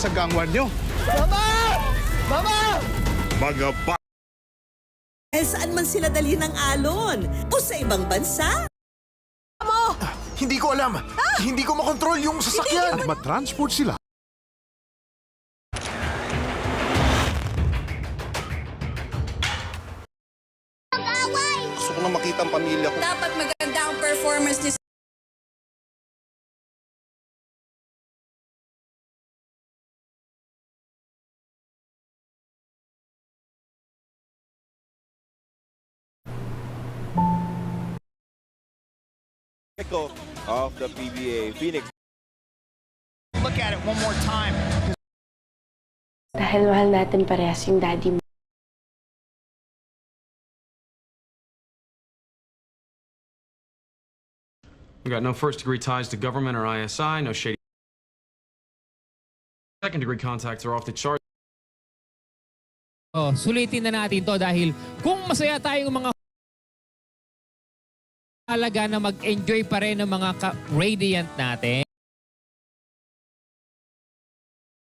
sa gangwan nyo. Mama! Mama! Mga ba... Saan man sila dalhin ng alon? O sa ibang bansa? Hindi ko alam. Hindi ko makontrol yung sasakyan. At matransport sila. Gusto ko na makita ang pamilya ko. Dapat maganda ang performance ni Of the PBA Phoenix. Look at it one more time. Dahil mahal natin parehas yung daddy mo. We got no first-degree ties to government or ISI, no shady. Second-degree contacts are off the chart. Oh, sulitin na natin to dahil kung masaya tayong mga halaga na mag-enjoy pa rin ng mga radiant natin.